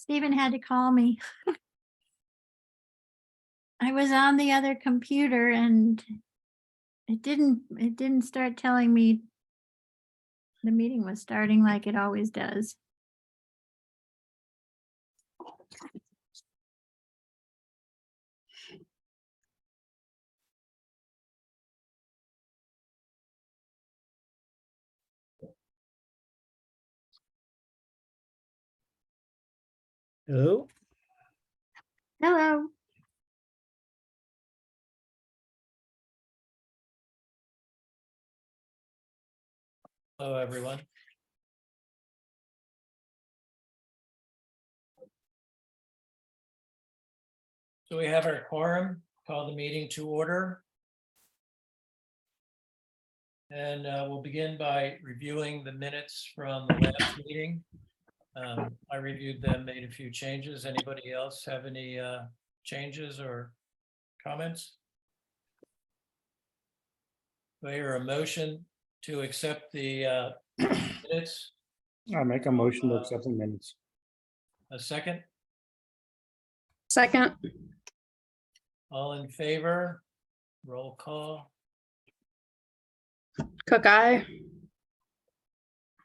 Stephen had to call me. I was on the other computer and it didn't start telling me the meeting was starting like it always does. Hello. Hello. Hello, everyone. So we have our quorum, call the meeting to order. And we'll begin by reviewing the minutes from the last meeting. I reviewed them, made a few changes. Anybody else have any changes or comments? Do I hear a motion to accept the minutes? I make a motion to accept the minutes. A second? Second. All in favor? Roll call. Cook, eye.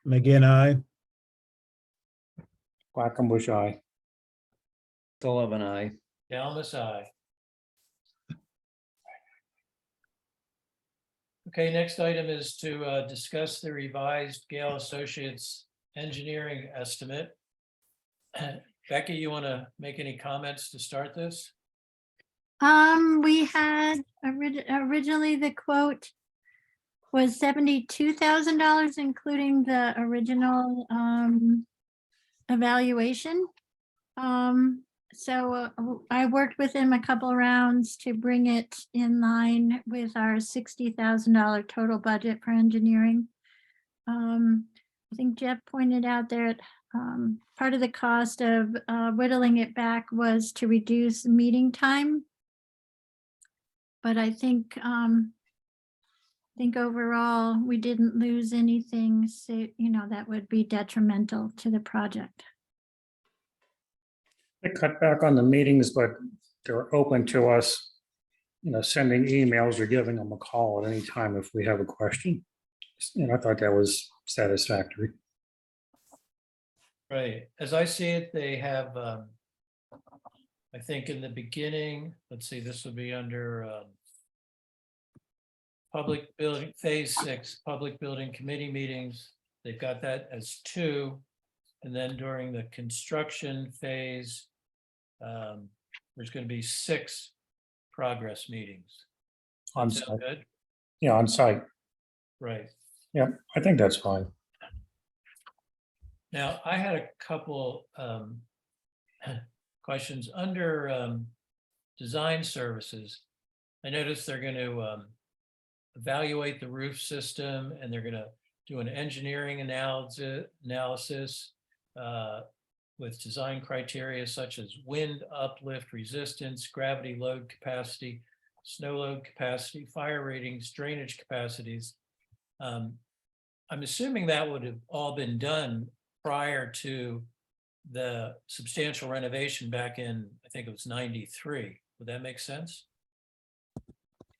McGinn, aye. Quackenbush, aye. Sullivan, aye. Dalmas, aye. Okay, next item is to discuss the revised Gale Associates engineering estimate. Becky, you want to make any comments to start this? We had originally the quote was $72,000, including the original evaluation. So I worked with him a couple rounds to bring it in line with our $60,000 total budget for engineering. I think Jeff pointed out that part of the cost of whittling it back was to reduce meeting time. But I think overall we didn't lose anything, so, that would be detrimental to the project. They cut back on the meetings, but they're open to us, sending emails or giving them a call at any time if we have a question. I thought that was satisfactory. Right, as I see it, they have, I think in the beginning, let's see, this would be under public building, phase 6, public building committee meetings. They've got that as 2. And then during the construction phase, there's going to be 6 progress meetings. On Sound site. good? Yeah, on site. Right. Yeah, I think that's fine. Now, I had a couple questions under design services. I noticed they're going to evaluate the roof system and they're going to do an engineering analysis with design criteria such as wind uplift resistance, gravity load capacity, snow load capacity, fire ratings, drainage capacities. I'm assuming that would have all been done prior to the substantial renovation back in, I think it was 93. Would that make sense?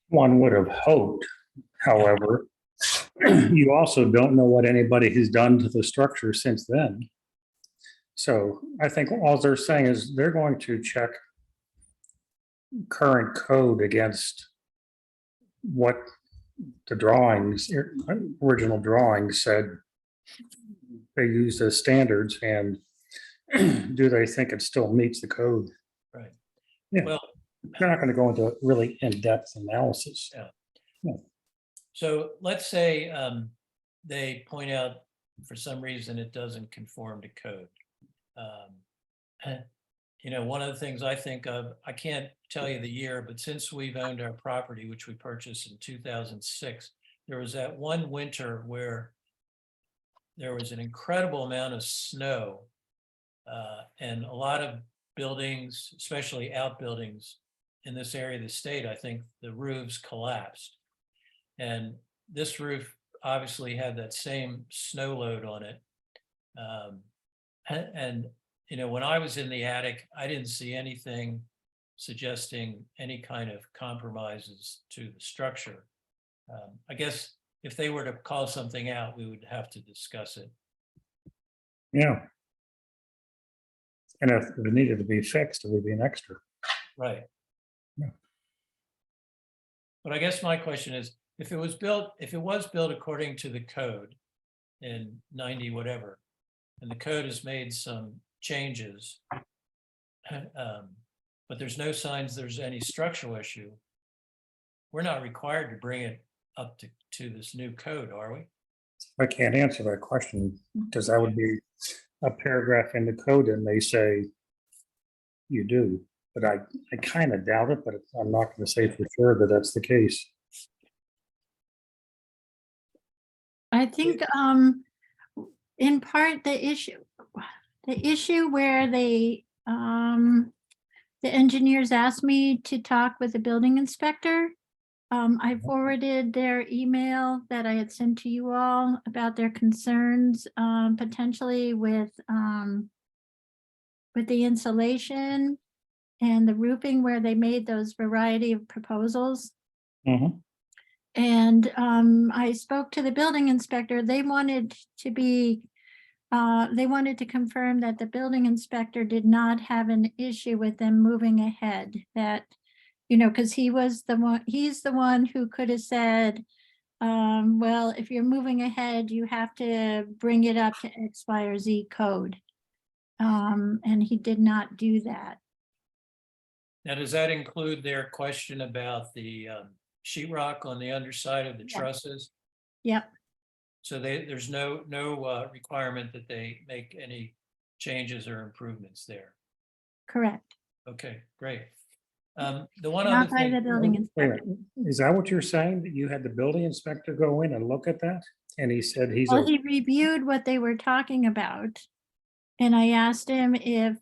One would have hoped, however, you also don't know what anybody has done to the structure since then. So I think all they're saying is they're going to check current code against what the drawings, original drawings said they used as standards, and do they think it still meets the code? Right. Yeah. Well, they're not going to go into really in-depth analysis. so let's say they point out for some reason it doesn't conform to code. One of the things I think of, I can't tell you the year, but since we've owned our property, which we purchased in 2006, there was that one winter where there was an incredible amount of snow and a lot of buildings, especially outbuildings in this area of the state, I think the roofs collapsed. And this roof obviously had that same snow load on it. And when I was in the attic, I didn't see anything suggesting any kind of compromises to the structure. I guess if they were to call something out, we would have to discuss it. Yeah. And if it needed to be fixed, it would be an extra. Right. Yeah. But I guess my question is, if it was built according to the code in 90 whatever, and the code has made some changes, but there's no signs there's any structural issue, we're not required to bring it up to this new code, are we? I can't answer that question because that would be a paragraph in the code and they say you do, but I kind of doubt it, but I'm not going to say for sure that that's the case. I think in part the issue where the engineers asked me to talk with the building inspector. I forwarded their email that I had sent to you all about their concerns potentially with the insulation and the roofing where they made those variety of proposals. Mhm. And I spoke to the building inspector. They wanted to confirm that the building inspector did not have an issue with them moving ahead, that, because he's the one who could have said, well, if you're moving ahead, you have to bring it up to X, Y, or Z code. And he did not do that. Now, does that include their question about the sheetrock on the underside of the Yeah. trusses? Yep, So there's no requirement that they make any changes or improvements there. correct. Okay, great. The one Not other by the thing, building Wait a inspector. minute. Is that what you're saying? That you had the building inspector go in and look at that? And he said he's, Well, he reviewed what they were talking about. And I asked him if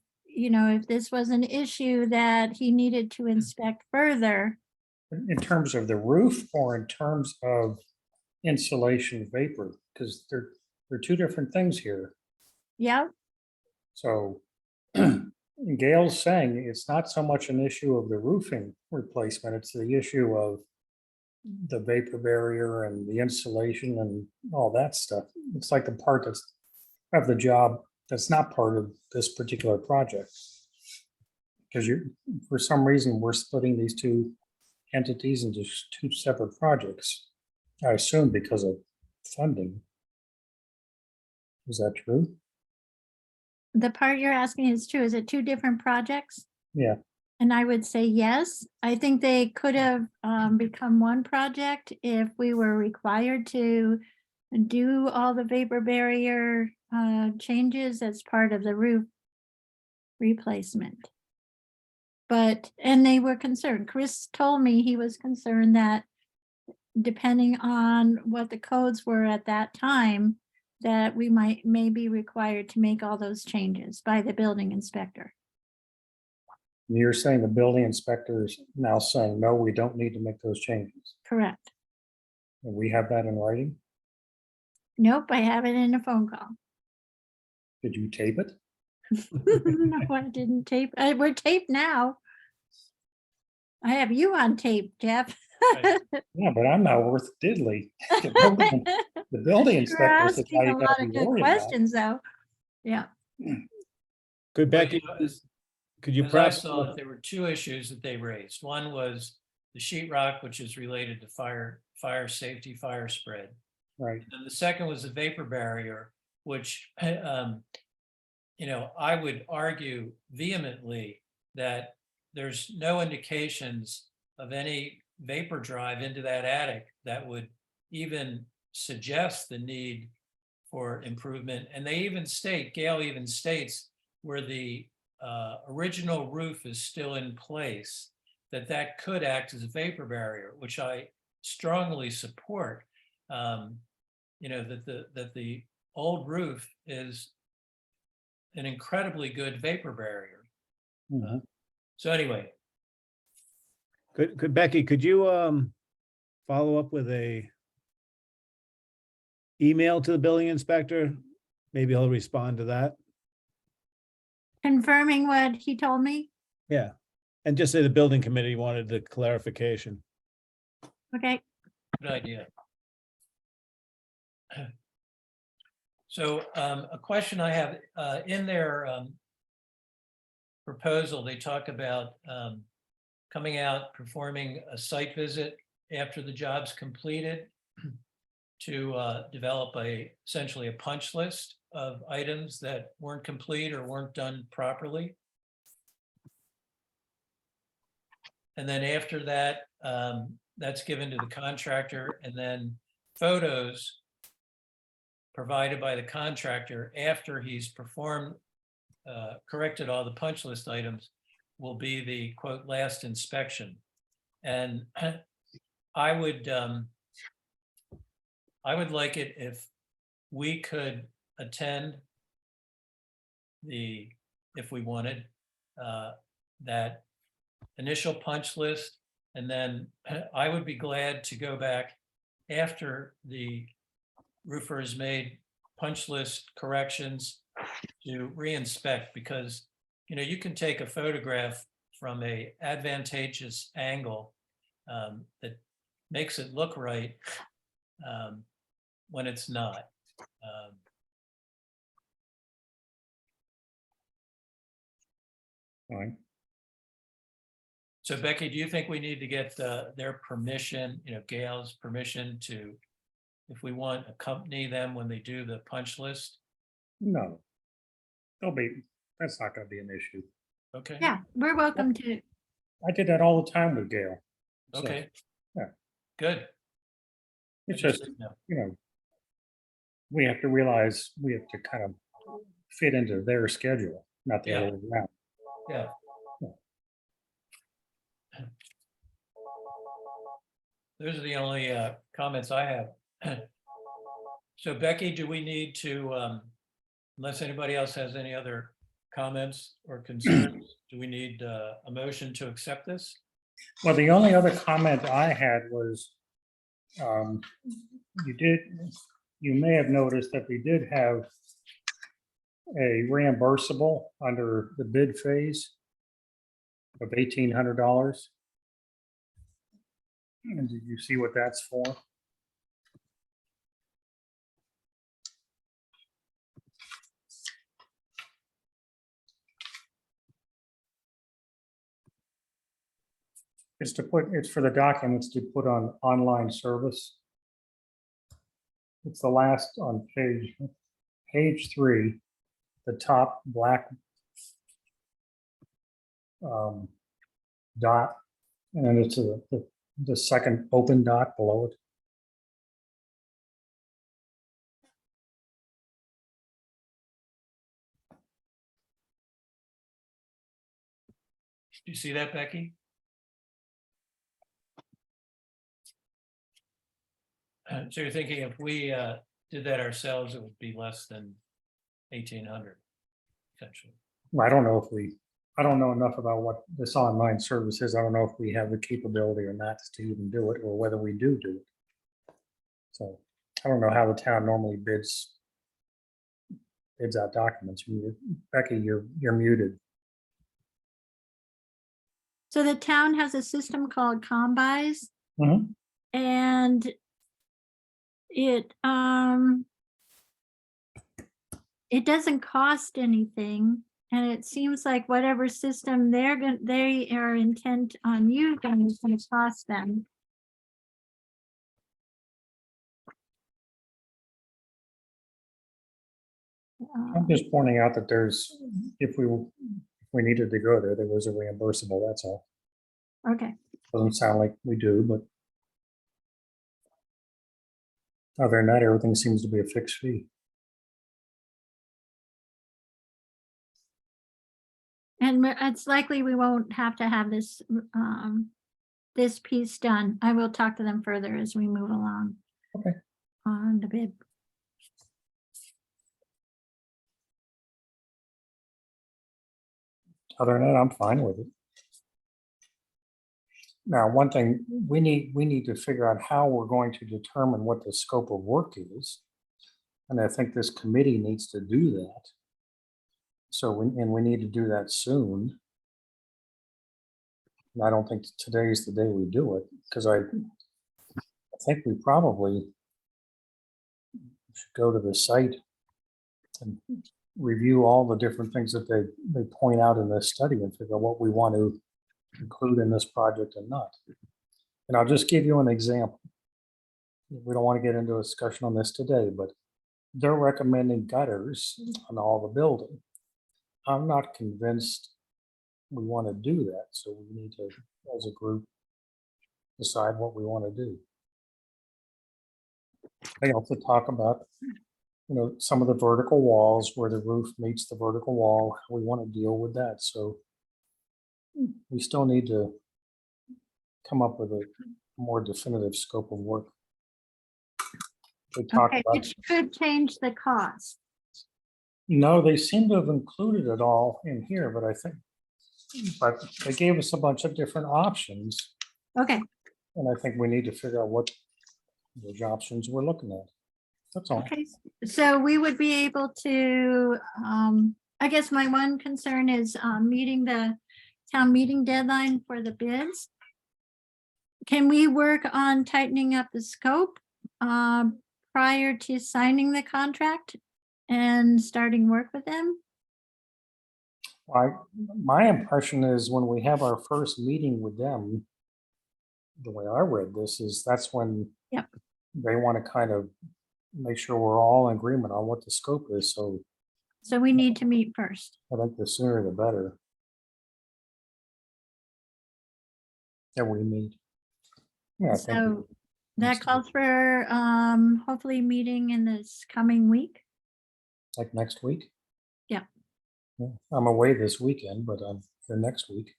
this was an issue that he needed to inspect further. in terms of the roof or in terms of insulation vapor? Because they're two different things here. Yeah, So Gail's saying it's not so much an issue of the roofing replacement, it's the issue of the vapor barrier and the insulation and all that stuff. It's like the part that's of the job that's not part of this particular project. Because for some reason, we're splitting these two entities into two separate projects. I assume because of funding. Is that true? the part you're asking is true. Is it two different projects? Yeah. And I would say yes. I think they could have become one project if we were required to do all the vapor barrier changes as part of the roof replacement. And they were concerned. Chris told me he was concerned that depending on what the codes were at that time, that we may be required to make all those changes by the building inspector. And you're saying the building inspector is now saying, no, we don't need to make those changes. Correct. And we have that in writing. Nope, I have it in a phone call. Did you tape it? No, I didn't tape. We're taped now. I have you on tape, Jeff. Right. Yeah, but I'm not worth diddly. The building You're inspector is the asking guy a you lot gotta of be good worried about. questions, though. Yeah. Good, Well, Becky, could you as I perhaps, saw it, there were two issues that they raised. One was the sheetrock, which is related to fire safety, fire spread. Right. And the second was the vapor barrier, which, I would argue vehemently that there's no indications of any vapor drive into that attic that would even suggest the need for improvement. And Gail even states where the original roof is still in place, that could act as a vapor barrier, which I strongly support. That the old roof is an incredibly good vapor barrier. Mhm. So anyway, could Becky, could you follow up with a email to the building inspector? Maybe he'll respond to that. confirming what he told me. Yeah. And just say the building committee wanted the clarification. Okay, Good idea. So a question I have, in their proposal, they talk about coming out, performing a site visit after the job's completed to develop essentially a punch list of items that weren't complete or weren't done properly. And then after that, that's given to the contractor, and then photos provided by the contractor after he's performed, corrected all the punch list items will be the quote, last inspection. And I would like it if we could attend if we wanted, that initial punch list. And then I would be glad to go back after the roofer has made punch list corrections to re-inspect, because, you know, you can take a photograph from a advantageous angle that makes it look right when it's not. Fine. So Becky, do you think we need to get their permission, you know, Gail's permission to, if we want, accompany them when they do the punch list? No. That's not gonna be an issue. Okay. yeah, we're welcome to. I did that all the time with Gail. So, Okay. yeah. Good. It's I just, didn't know. you know, we have to realize we have to kind of fit into their schedule, not the Yeah. other way around. Yeah. Those are the only comments I have. So Becky, do we need to, unless anybody else has any other comments or concerns, do we need a motion to accept this? Well, the only other comment I had was, you may have noticed that we did have a reimbursable under the bid phase of $1,800. And did you see what that's for? It's for the documents to put on online service. It's the last on page 3, the top black dot, and then it's the second open dot below it. Do you see that, Becky? So you're thinking if we did that ourselves, it would be less than 1,800, essentially. I don't know enough about what this online service is. I don't know if we have the capability or not to even do it, or whether we do it. So I don't know how the town normally bids out documents. Becky, you're muted. So the town has a system called Combis, Mhm. and it doesn't cost anything. And it seems like whatever system they are intent on using is going to cost them. I'm just pointing out that if we needed to go there was a reimbursable, that's all. Okay, Doesn't sound like we do, but other than that, everything seems to be a fixed fee. and it's likely we won't have to have this this piece done. I will talk to them further as we move along. Okay. On the bid. Other than that, I'm fine with it. Now, one thing, we need to figure out how we're going to determine what the scope of work is. And I think this committee needs to do that. So, we need to do that soon. And I don't think today's the day we do it, because I think we probably should go to the site and review all the different things that they point out in this study and figure out what we want to include in this project and not. And I'll just give you an example. We don't want to get into a discussion on this today, but they're recommending gutters on all the building. I'm not convinced we want to do that, so we need to, as a group, decide what we want to do. They also talk about, some of the vertical walls where the roof meets the vertical wall, how we want to deal with that. So we still need to come up with a more definitive scope of work. They talk Okay, about, which could change the cost. no, they seem to have included it all in here, but they gave us a bunch of different options. Okay, And I think we need to figure out what those options we're looking at. That's all. okay. So we would be able to, I guess my one concern is meeting the town meeting deadline for the bids. Can we work on tightening up the scope prior to signing the contract and starting work with them? My impression is when we have our first meeting with them, the way I read this is that's when Yep. they want to kind of make sure we're all in agreement on what the scope is. So So we need to meet first. I think the sooner the better. That we meet. Yeah, I think So that next calls for hopefully meeting in this coming week. like next week. Yeah. Yeah, I'm away this weekend, but I'm here next week.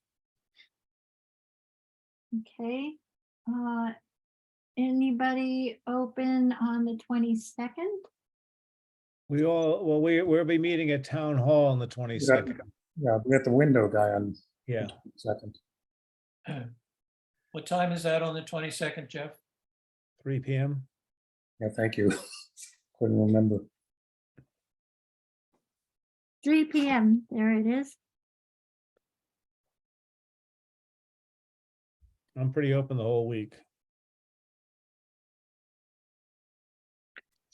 Okay. Anybody open on the 22nd? We'll be meeting at Town Hall on the 22nd. Yeah, we got the window guy on Yeah, second. What time is that on the 22nd, Jeff? 3 PM. Yeah, thank you. Couldn't remember. 3 PM, there it is. I'm pretty open the whole week.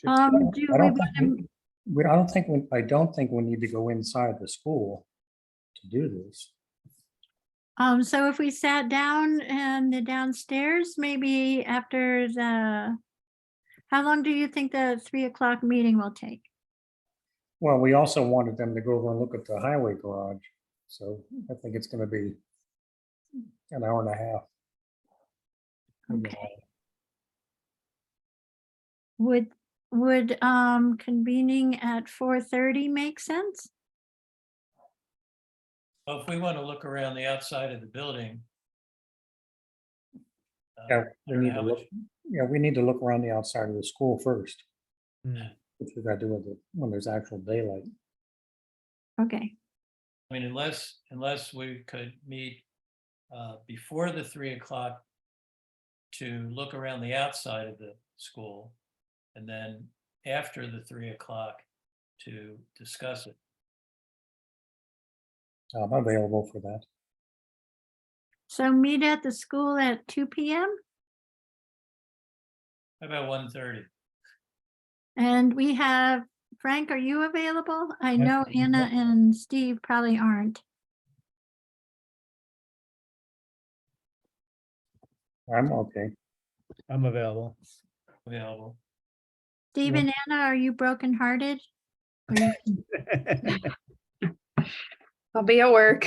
Do I we don't want think to, I don't think we need to go inside the school to do this. so if we sat down in the downstairs, maybe after how long do you think the 3 o'clock meeting will take? Well, we also wanted them to go over and look at the highway garage. So I think it's gonna be an hour and a half. Maybe an Okay. hour. Would convening at 4:30 make sense? Well, if we want to look around the outside of the building. Yeah, I we don't know need to how look, much- yeah, we need to look around the outside of the school first, Hmm. which we gotta do when there's actual daylight. Okay, I mean, unless we could meet before the 3 o'clock to look around the outside of the school, and then after the 3 o'clock to discuss it. I'm available for that. so meet at the school at 2 PM? How about 1:30? And we have, Frank, are you available? I Yep. know Anna and Steve probably aren't. I'm okay. I'm available. Available. Steve and Anna, are you brokenhearted? Or you- I'll be at work.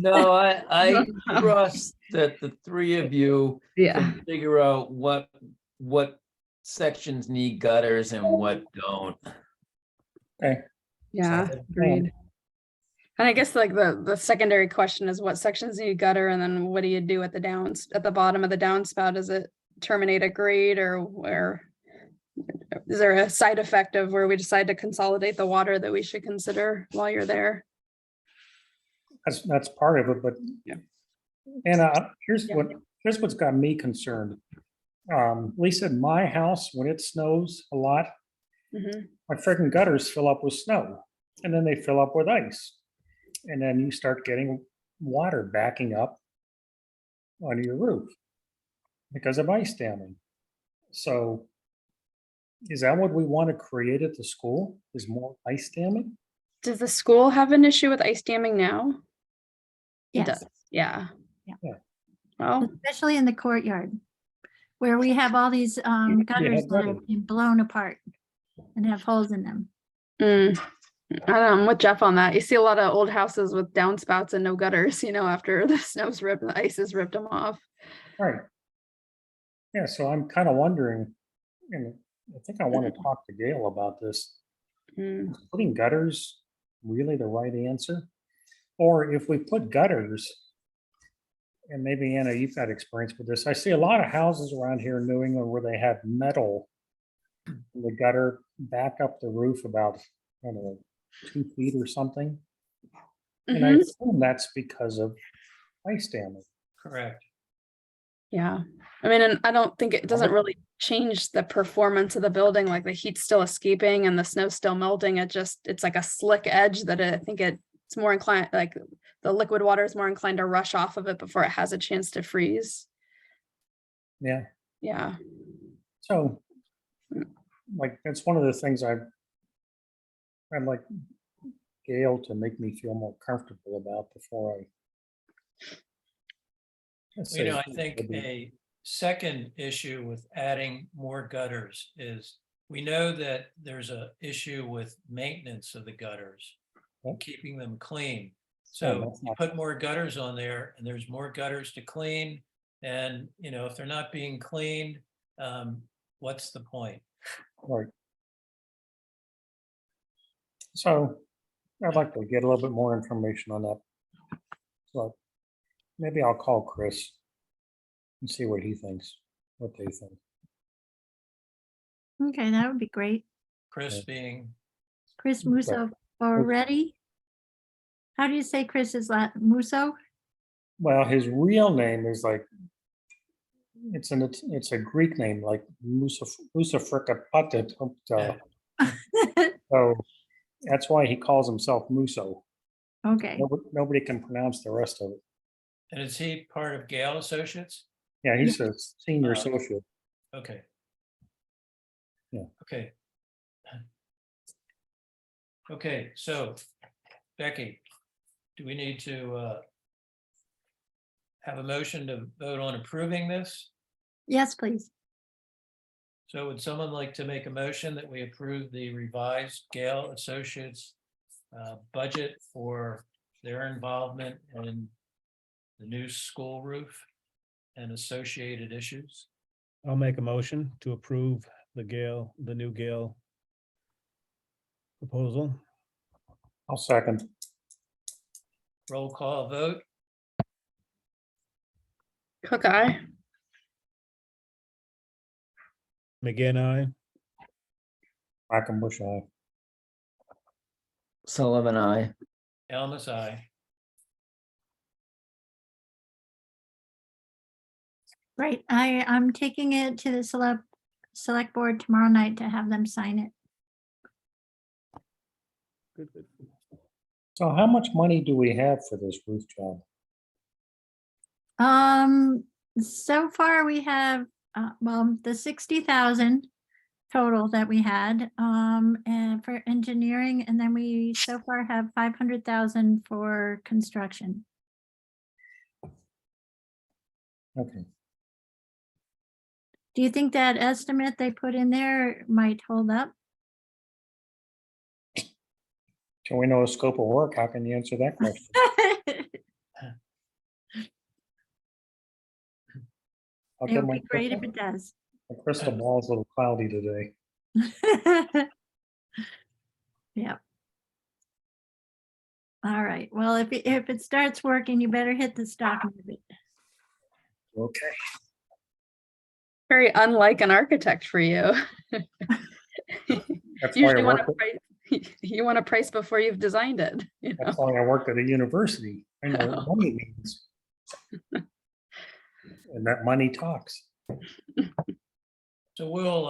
No, I trust that the three of you Yeah, can figure out what sections need gutters and what don't. Okay. yeah, agreed. And I guess like the secondary question is what sections need gutter, and then what do you do at the bottom of the downspout? Does it terminate at grade, or where? Is there a side effect of where we decide to consolidate the water that we should consider while you're there? That's part of it, but. Yeah. And here's what's got me concerned. At least in my house, when it snows a lot, Mhm. my freaking gutters fill up with snow. and then they fill up with ice. And then you start getting water backing up onto your roof because of ice damming. So is that what we want to create at the school? Is more ice damming? Does the school have an issue with ice damming now? It Yes, does, yeah. Yeah. Well, especially in the courtyard where we have all these You gutters have that are gutters. being blown apart and have holes in them. I don't know, I'm with Jeff on that. You see a lot of old houses with downspouts and no gutters, after the snow's ripped, the ice has ripped them off. Right. Yeah, so I'm kind of wondering, and I think I want to talk to Gail about this. Mm, Is putting gutters really the right answer? Or if we put gutters, and maybe Anna, you've got experience with this. I see a lot of houses around here in New England where they have metal in the gutter back up the roof about, I don't know, 2 feet or something. And I mhm. assume that's because of ice damming. Correct. Yeah, I mean, and I don't think it doesn't really change the performance of the building, like the heat's still escaping and the snow's still melting. It's like a slick edge that I think it's more inclined, like the liquid water is more inclined to rush off of it before it has a chance to freeze. Yeah. Yeah. So, like, that's one of the things I'd like Gail to make me feel more comfortable about before I. I think a second issue with adding more gutters is we know that there's a issue with maintenance of the gutters, Yep. keeping them clean. Yeah, So that's you not- put more gutters on there and there's more gutters to clean. And, if they're not being cleaned, what's the point? Right. So I'd like to get a little bit more information on that. So maybe I'll call Chris and see what he thinks, what they think. Okay, that would be great. Chris Yeah. being, Chris Musso. Musso already? How do you say Chris's last, Musso? Well, his real name is like, it's a Greek name, like Musafrikapatit. So that's why he calls himself Musso. Okay, Nobody can pronounce the rest of it. and is he part of Gale Associates? Yeah, he's a senior Uh, associate. Okay. Yeah. Okay. Okay, so Becky, do we need to have a motion to vote on approving this? yes, please. So would someone like to make a motion that we approve the revised Gale Associates budget for their involvement in the new school roof and associated issues? I'll make a motion to approve the new Gale proposal. I'll second. Roll call vote. Cook eye. McGinn, aye. Quackenbush, aye. Sullivan, I. Elmas, aye. Right, I'm taking it to the select board tomorrow night to have them sign it. Good, good. So how much money do we have for this roof job? So far we have, well, the 60,000 total that we had, and for engineering, and then we so far have 500,000 for construction. Okay. Do you think that estimate they put in there might hold up? So we know a scope of work. How can you answer that question? I'll It get would my be great if crystal- it does. My crystal ball's a little cloudy today. Yep. All right, well, if it starts working, you better hit the stock market. Okay. Very unlike an architect for you. That's why I Usually want worked, to price, you want to price before you've designed it. that's why I worked at a university. I know what money means. And that money talks. So we'll,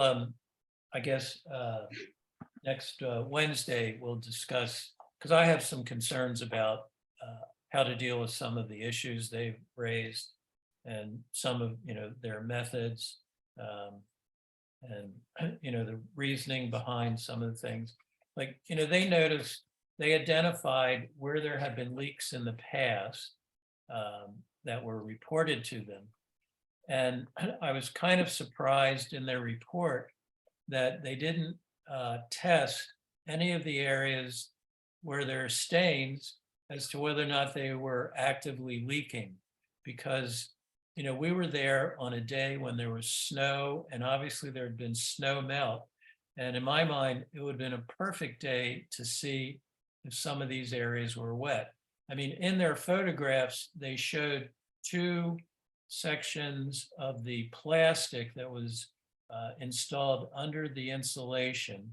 I guess, next Wednesday, we'll discuss, because I have some concerns about how to deal with some of the issues they've raised and some of, their methods. And, the reasoning behind some of the things. Like, they identified where there had been leaks in the past that were reported to them. And I was kind of surprised in their report that they didn't test any of the areas where there are stains as to whether or not they were actively leaking. Because, we were there on a day when there was snow, and obviously there had been snow melt. And in my mind, it would have been a perfect day to see if some of these areas were wet. I mean, in their photographs, they showed two sections of the plastic that was installed under the insulation,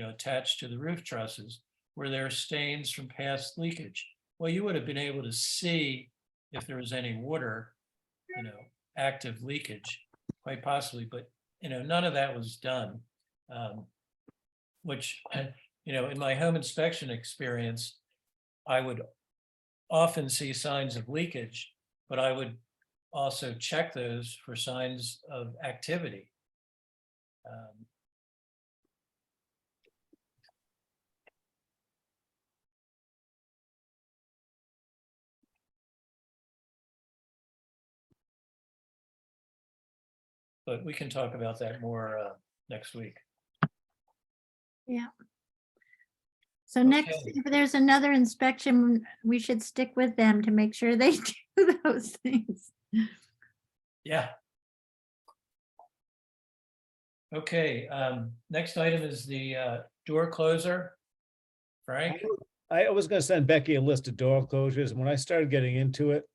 attached to the roof trusses, where there are stains from past leakage. Well, you would have been able to see if there was any water, active leakage, quite possibly, but, none of that was done. Which, in my home inspection experience, I would often see signs of leakage, but I would also check those for signs of activity. But we can talk about that more next week. Yeah. So next, Okay. if there's another inspection, we should stick with them to make sure they do those things. Yeah. Okay, next item is the door closer. Frank? I was gonna send Becky a list of door closures, and when I started getting into it,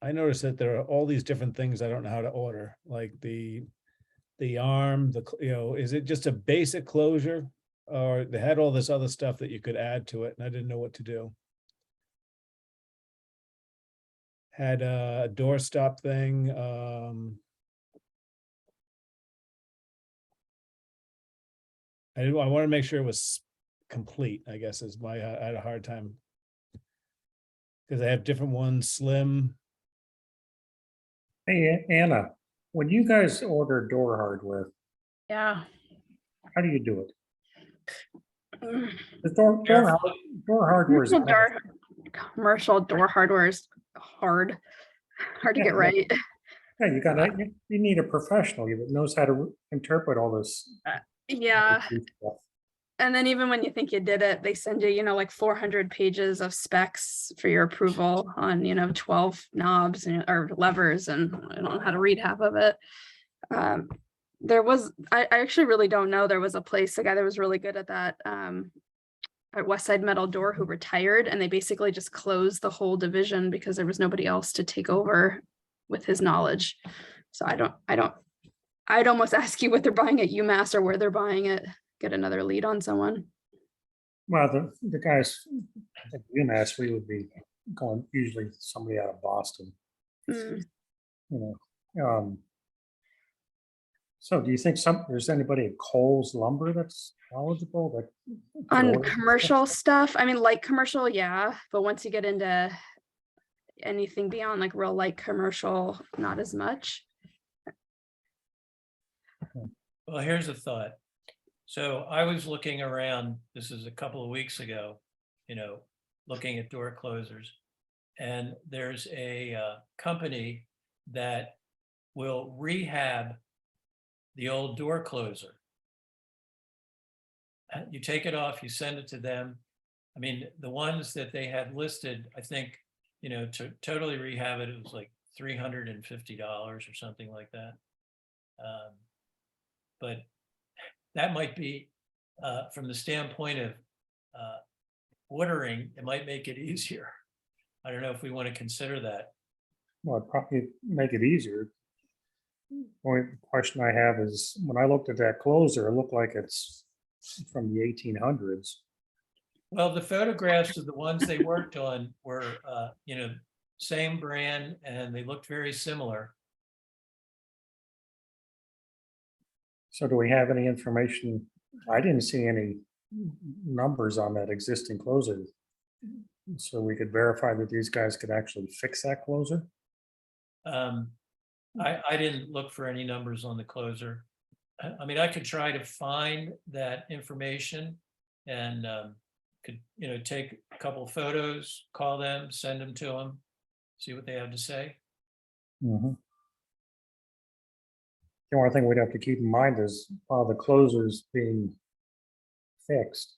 I noticed that there are all these different things I don't know how to order, like the arm, is it just a basic closure? Or they had all this other stuff that you could add to it, and I didn't know what to do. Had a doorstop thing, I want to make sure it was complete, I guess is I had a hard time. Because I have different ones, slim. Hey, Anna, when you guys order door hardware, Yeah. how do you do it? Mm. The Careful. door hardware is. Commercial door hardware is hard to Yeah, get right. Yeah, you need a professional that knows how to interpret all this. Yeah. stuff. And then even when you think you did it, they send you, like 400 pages of specs for your approval on, 12 knobs or levers, and I don't know how to read half of it. I actually really don't know. There was a guy that was really good at that at West Side Metal Door who retired, and they basically just closed the whole division because there was nobody else to take over with his knowledge. So I'd almost ask you what they're buying at UMass or where they're buying it. Get another lead on someone. Well, the guys at UMass, we would be going usually somebody out of Boston, Mm. So do you think there's anybody at Coles Lumber that's knowledgeable that could On order this commercial stuff? stuff, I mean, light commercial, yeah, but once you get into anything beyond like real light commercial, not as much. Well, here's a thought. So I was looking around, this is a couple of weeks ago, looking at door closers. And there's a company that will rehab the old door closer. You take it off, you send it to them. I mean, the ones that they had listed, I think, to totally rehab it, it was like $350 or something like that. But that might be, from the standpoint of ordering, it might make it easier. I don't know if we want to consider that. Well, it'd probably make it easier. Only question I have is, when I looked at that closer, it looked like it's from the 1800s. Well, the photographs of the ones they worked on were, same brand, and they looked very similar. So do we have any information? I didn't see any numbers on that existing closer. So we could verify that these guys could actually fix that closer. I didn't look for any numbers on the closer. I mean, I could try to find that information and could, take a couple of photos, call them, send them to them, see what they have to say. Mhm. The only thing we'd have to keep in mind is while the closer's being fixed,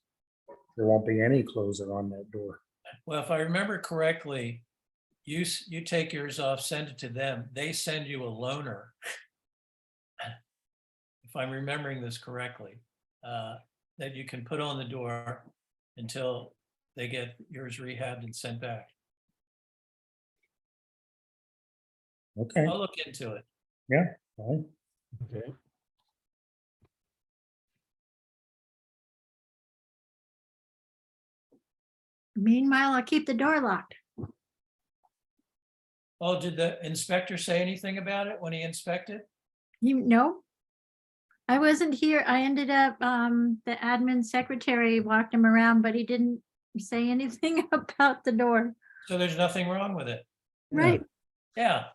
there won't be any closer on that door. Well, if I remember correctly, you take yours off, send it to them. They send you a loaner. If I'm remembering this correctly, that you can put on the door until they get yours rehabbed and sent back. Okay, I'll look into it. fine. Okay. Meanwhile, I'll keep the door locked. Oh, did the inspector say anything about it when he inspected? You know, I wasn't here. I ended up, the admin secretary walked him around, but he didn't say anything about the door. So there's nothing wrong with it. Right. Yeah.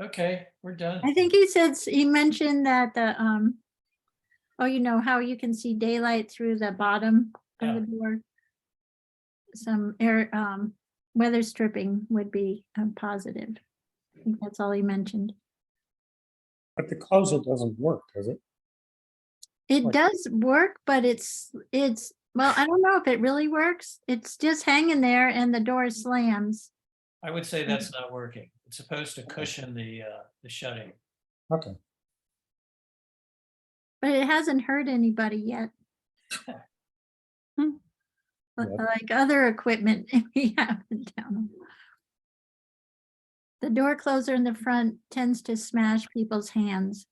Okay, we're done. I think he said, he mentioned that the, oh, you know how you can see daylight through the bottom of Yeah. the door? Some air, weather stripping would be positive. I think that's all he mentioned. But the closer doesn't work, does it? It Like- does work, but well, I don't know if it really works. It's just hanging there and the door slams. I would say that's not working. It's supposed to cushion the shutting. Okay, But it hasn't hurt anybody yet. Yep. Like other equipment we have in town. The door closer in the front tends to smash people's hands.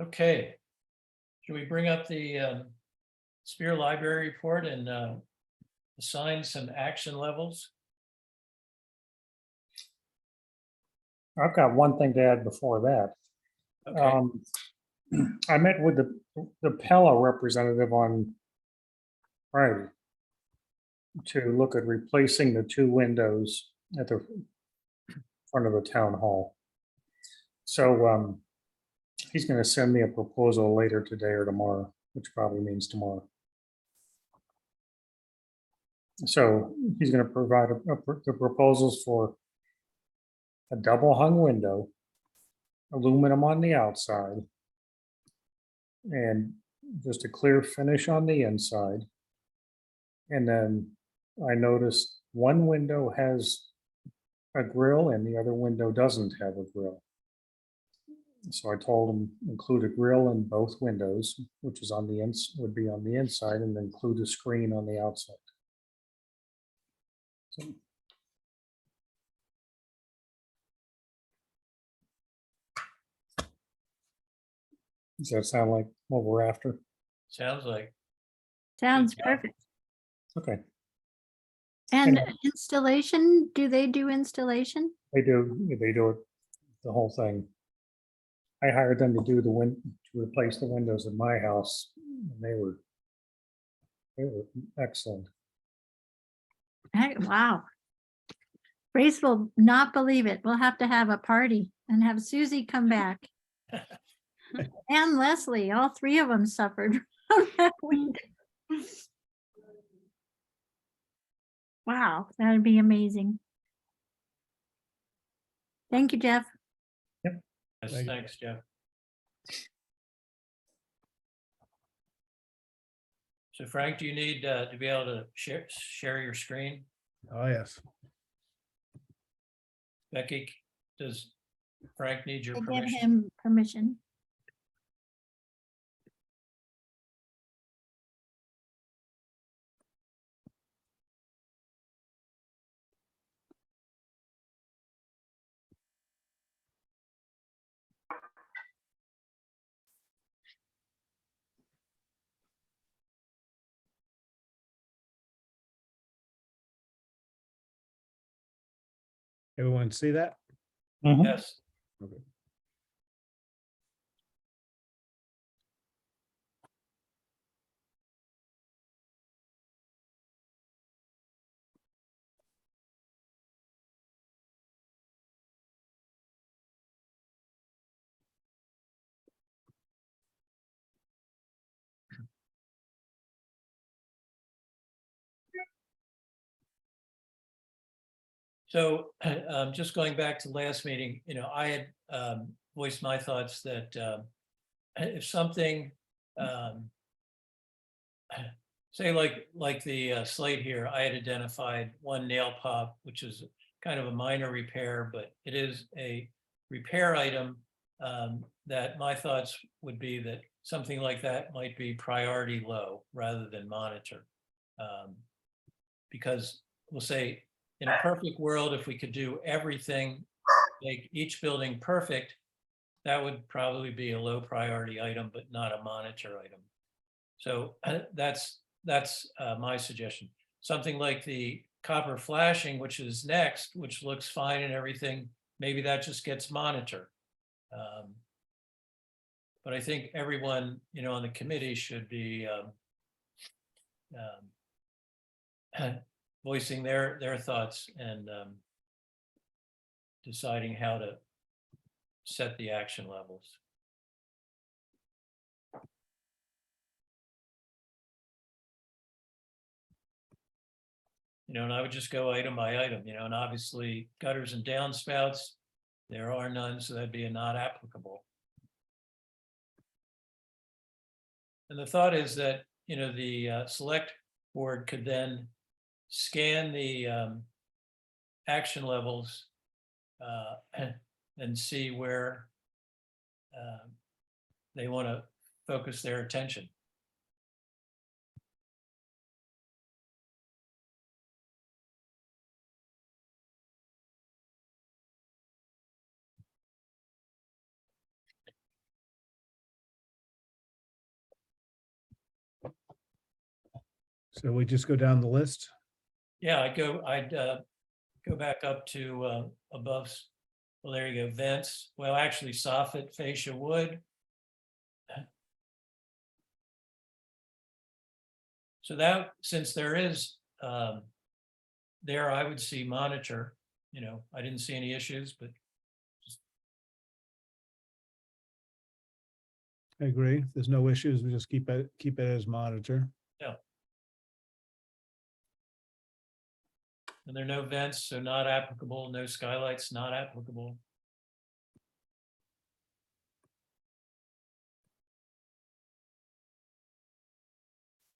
Okay. Should we bring up the Spear Library report and assign some action levels? I've got one thing to add before that. Okay, I met with the Pella representative on Friday to look at replacing the two windows at the front of the town hall. So he's going to send me a proposal later today or tomorrow, which probably means tomorrow. So he's going to provide the proposals for a double hung window, aluminum on the outside, and just a clear finish on the inside. And then I noticed one window has a grill and the other window doesn't have a grill. So I told him include a grill in both windows, which is on the would be on the inside, and include a screen on the outside. So, does that sound like what we're after? sounds like. Sounds job. perfect. Okay, And And- installation, do they do installation? they do it, the whole thing. I hired them to do to replace the windows in my house, and they were excellent. Wow. Grace will not believe it. We'll have to have a party and have Susie come back. And Leslie, all three of them suffered from that window. Wow, that would be amazing. Thank you, Jeff. Yes, Thank you. thanks, Jeff. So Frank, do you need to be able to share your screen? Oh, yes. Becky, does Frank need your I give permission? him permission. Everyone see that? Mhm. Yes. So just going back to last meeting, I had voiced my thoughts that if something, um, say like the slate here, I had identified one nail pop, which is kind of a minor repair, but it is a repair item that my thoughts would be that something like that might be priority low rather than monitor. Because we'll say, in a perfect world, if we could do everything, make each building perfect, that would probably be a low priority item, but not a monitor item. So that's my suggestion. Something like the copper flashing, which is next, which looks fine and everything, maybe that just gets monitored. But I think everyone, on the committee should be voicing their thoughts and deciding how to set the action levels. And I would just go item by item, and obviously gutters and downspouts, there are none, so that'd be a not applicable. And the thought is that, the select board could then scan the action levels and see where they want to focus their attention. So we just go down the list. Yeah, I'd go back up to above. Well, there you go, vents. Well, actually soffit, fascia, wood. So that, since there is there, I would see monitor. I didn't see any issues, but I agree. If there's no issues, we just keep it as monitor. and there are no vents, so not applicable. No skylights, not applicable.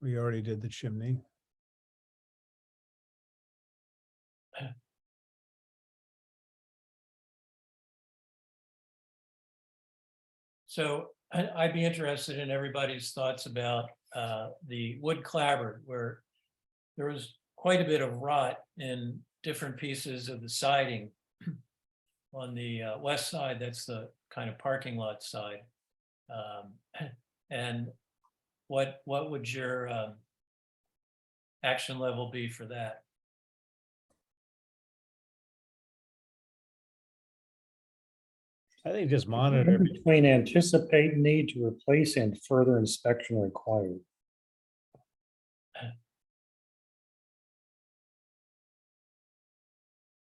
We already did the chimney. So I'd be interested in everybody's thoughts about the wood clapboard, where there was quite a bit of rot in different pieces of the siding. On the west side, that's the kind of parking lot side. And what would your action level be for that? I think just monitor. Between anticipate need to replace and further inspection required.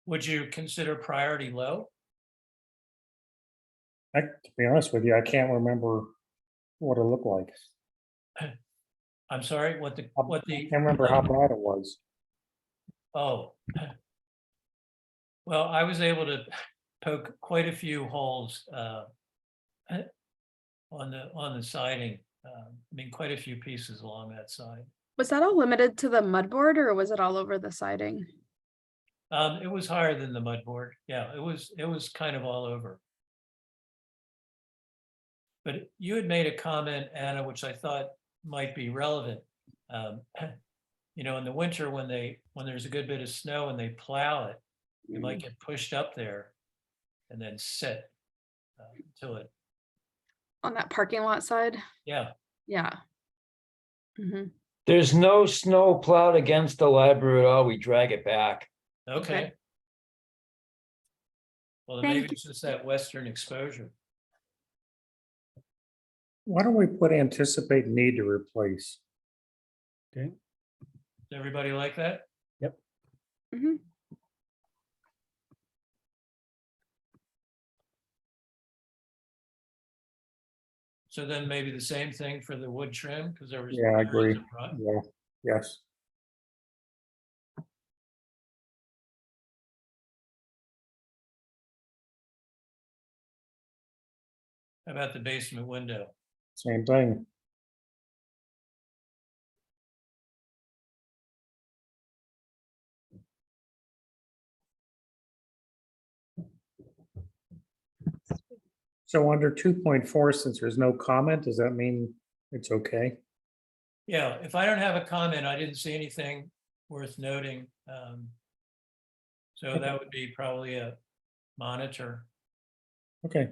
Would you consider priority low? To be honest with you, I can't remember what it looked like. I'm sorry, what I the, can't remember how bad it was. oh. Well, I was able to poke quite a few holes on the siding. Quite a few pieces along that side. Was that all limited to the mud board or was it all over the siding? It was higher than the mud board. Yeah, it was kind of all over. But you had made a comment, Anna, which I thought might be relevant. In the winter when there's a good bit of snow and they plow it, it might get pushed up there and then sit until it. On that parking lot side? Yeah. Yeah. Mhm. There's no snow plowed against the library at all. We drag it back. Okay. Well, then Thank maybe it's just that western exposure. Why don't we put anticipate need to replace? Okay, Does everybody like that? Mhm. So then maybe the same thing for the wood trim, because there was. Yeah, I there is agree. a pro- Yeah, yes. How about the basement window? Same thing. So under 2.4, since there's no comment, does that mean it's okay? Yeah, if I don't have a comment, I didn't see anything worth noting. So that would be probably a monitor. Okay,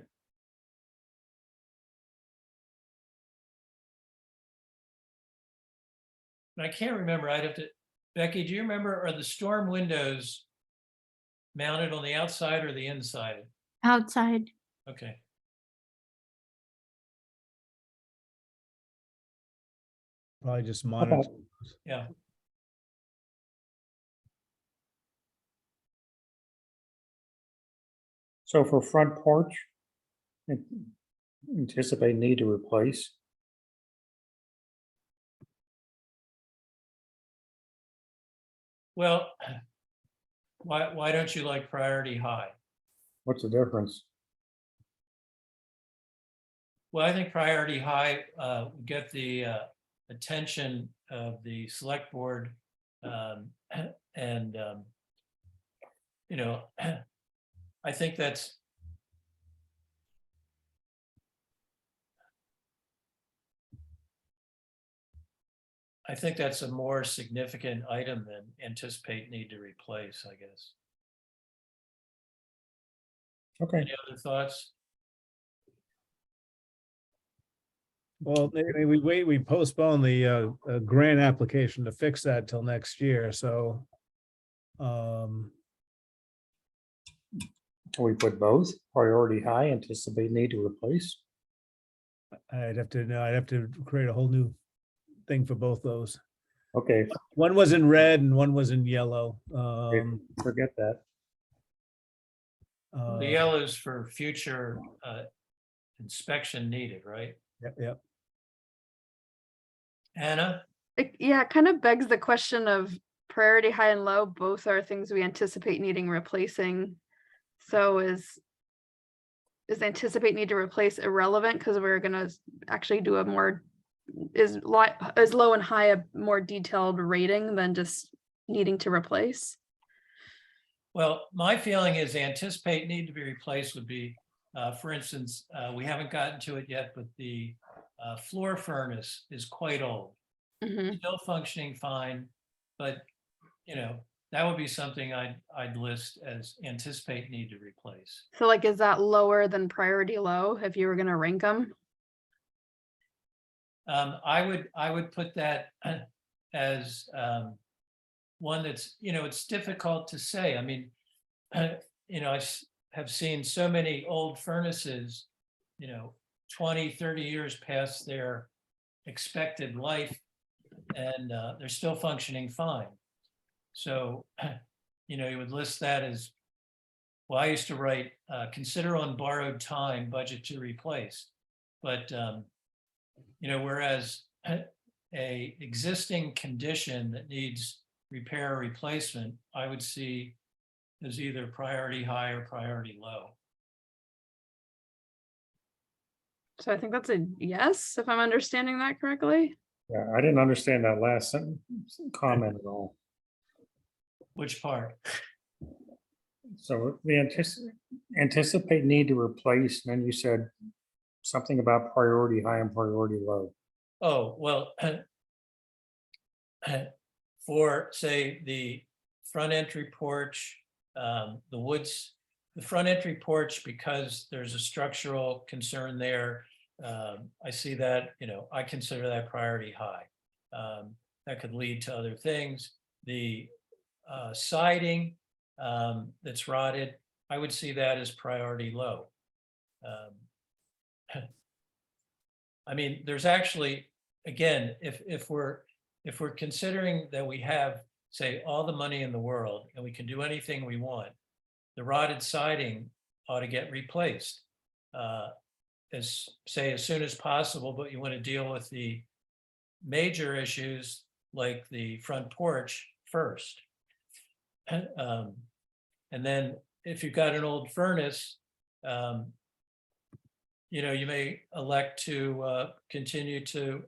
And I can't remember, I'd have to, Becky, do you remember, are the storm windows mounted on the outside or the inside? outside. Okay, probably just How monitor. about- yeah. so for front porch, anticipate need to replace. Well, why don't you like priority high? What's the difference? Well, I think priority high would get the attention of the select board. And, you know, I think that's. I think that's a more significant item than anticipate need to replace, I guess. Okay, Any other thoughts? Well, we postpone the grant application to fix that till next year, so. can we put both? Priority high, anticipate need to replace? I'd have to create a whole new thing for both those. Okay, One was in red and one was in yellow. forget that. The yellow's for future inspection needed, right? Yep. Anna? Yeah, it kind of begs the question of priority high and low, both are things we anticipate needing replacing. So is anticipate need to replace irrelevant because we're gonna actually do a more, is low and high a more detailed rating than just needing to replace? Well, my feeling is anticipate need to be replaced would be, for instance, we haven't gotten to it yet, but the floor furnace is quite old. Mhm. Still functioning fine, but you know, that would be something I'd list as anticipate need to replace. So like, is that lower than priority low if you were gonna rank them? I would put that as one that's, it's difficult to say. I mean, I have seen so many old furnaces, 20, 30 years past their expected life, and they're still functioning fine. So, you would list that as, well, I used to write, consider on borrowed time, budget to replace. But, whereas a existing condition that needs repair or replacement, I would see as either priority high or priority low. So I think that's a yes, if I'm understanding that correctly. Yeah, I didn't understand that last comment at all. Which part? So the anticipate need to replace, and then you said something about priority high and priority low. Oh, well, for say the front entry porch, the front entry porch, because there's a structural concern there. I see that, I consider that priority high. That could lead to other things. The siding that's rotted, I would see that as priority low. I mean, there's actually, again, if we're considering that we have, say, all the money in the world and we can do anything we want, the rotted siding ought to get replaced as soon as possible, but you want to deal with the major issues like the front porch first. And then if you've got an old furnace, you may elect to continue to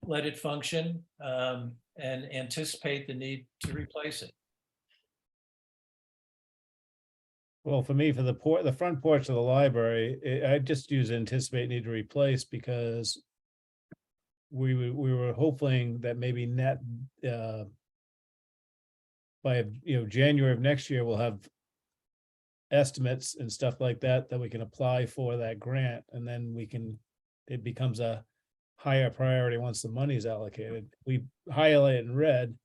let it function and anticipate the need to replace it. Well, for me, for the front porch of the library, I just use anticipate need to replace because we were hoping that maybe by January of next year, we'll have estimates and stuff like that we can apply for that grant, and then it becomes a higher priority once the money's allocated. We highlight it in red.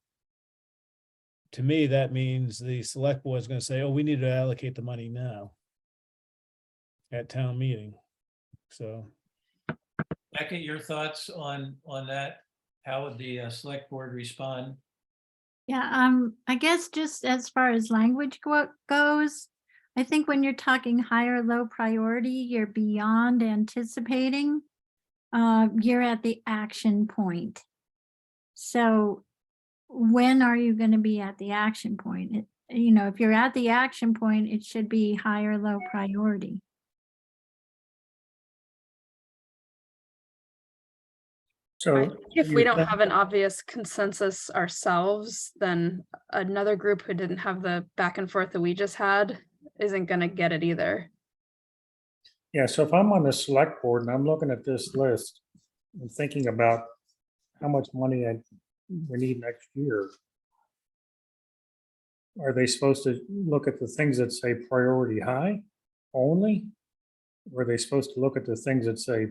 To me, that means the select board is going to say, oh, we need to allocate the money now at town meeting. So Becca, your thoughts on that? How would the select board respond? Yeah, I guess just as far as language goes, I think when you're talking high or low priority, you're beyond anticipating. You're at the action point. So when are you going to be at the action point? If you're at the action point, it should be high or low priority. So If we you don't think- have an obvious consensus ourselves, then another group who didn't have the back and forth that we just had isn't gonna get it either. Yeah, so if I'm on the select board and I'm looking at this list and thinking about how much money we need next year, are they supposed to look at the things that say priority high only? Or are they supposed to look at the things that say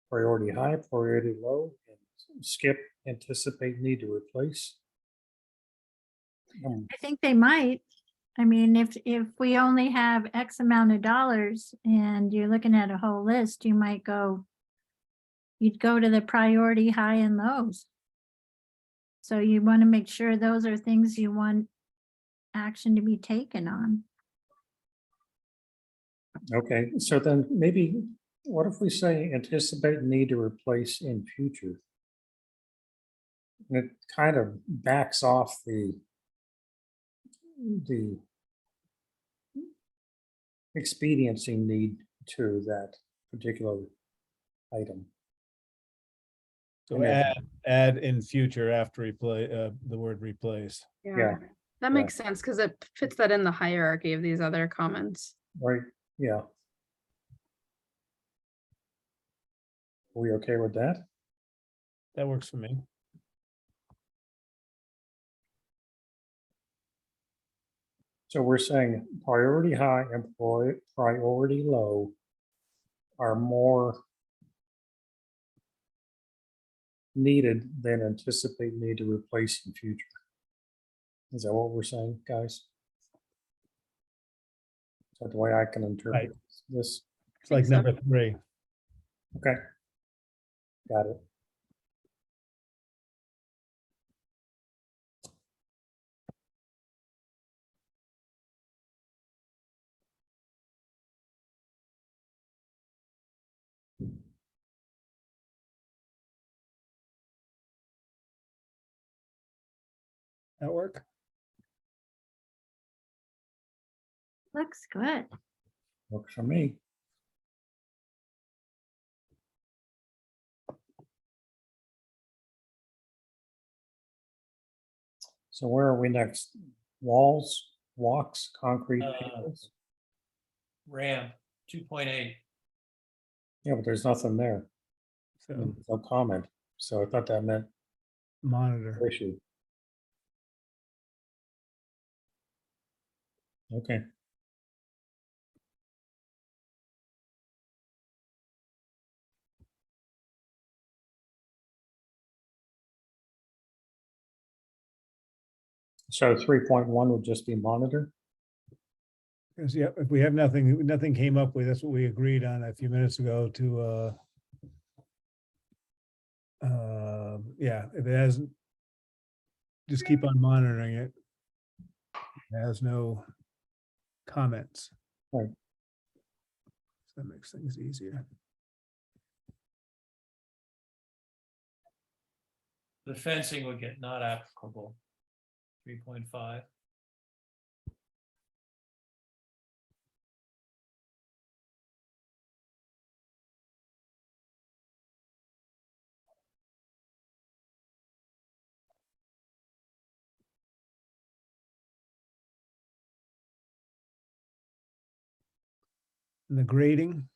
priority high, priority low, and skip anticipate need to replace? I think they might. I mean, if we only have X amount of dollars and you're looking at a whole list, you'd go to the priority high and lows. So you want to make sure those are things you want action to be taken on. Okay, so then maybe, what if we say anticipate need to replace in future? And it kind of backs off the expediency need to that particular item. So And then- add in future after the word replace. Yeah. That makes sense because it fits that in the hierarchy of these other comments. Right, yeah. Are we okay with that? That works for me. So we're saying priority high and priority low are more needed than anticipate need to replace in future. Is that what we're saying, guys? Is that the way I can interpret this? It's like Think so. number 3. Okay. Got it. That work? Looks good. Works for me. So where are we next? Walls, walks, concrete panels? RAM 2.8. Yeah, but there's nothing there. So No comment. So I thought that meant monitor. issue. Okay. So 3.1 would just be monitor? Because yeah, if we have nothing came up with, that's what we agreed on a few minutes ago to, yeah, if it hasn't, just keep on monitoring it. It has no comments. Right. That makes things easier. The fencing would get not applicable. 3.5. And the grading,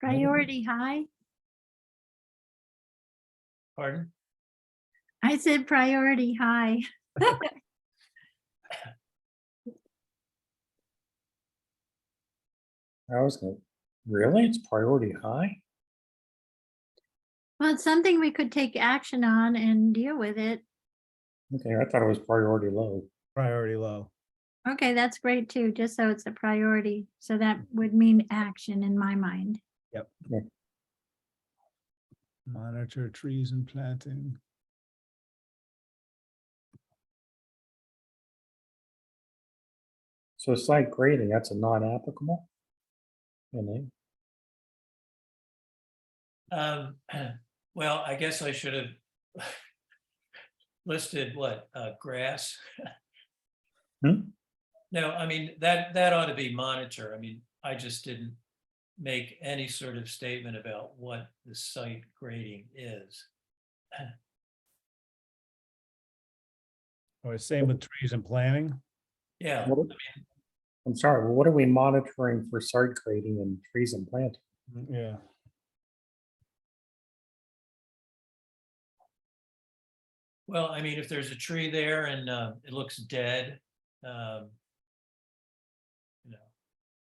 Priority high. Pardon? I said priority high. I was going, really? It's priority high? Well, it's something we could take action on and deal with it. Okay, I thought it was priority low. priority low. Okay, that's great too, just so it's a priority. So that would mean action in my mind. Monitor trees and planting. So site grading, that's a non-applicable? And Well, I guess I should have listed what, grass? Hmm? No, I mean, that ought to be monitor. I mean, I just didn't make any sort of statement about what the site grading is. Or same with trees and planting. Yeah, What- I'm sorry, well, what are we monitoring for site grading and trees and planting? Yeah. well, I mean, if there's a tree there and it looks dead, you know,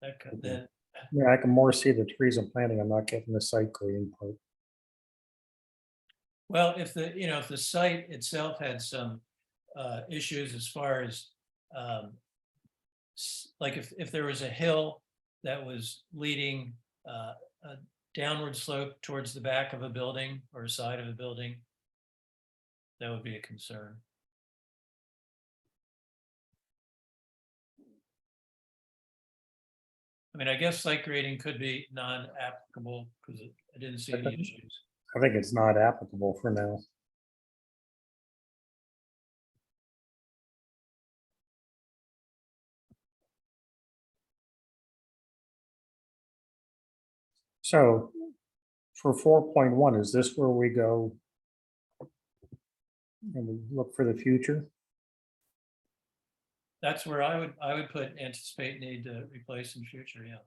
that could then, Yeah, I can more see the trees and planting. I'm not getting the site grading part. well, if the site itself had some issues as far as like if there was a hill that was leading a downward slope towards the back of a building or a side of a building, that would be a concern. I mean, I guess site grading could be non-applicable because I didn't see any issues. I think it's not applicable for now. So for 4.1, is this where we go and we look for the future? That's where I would put anticipate need to replace in future, yeah.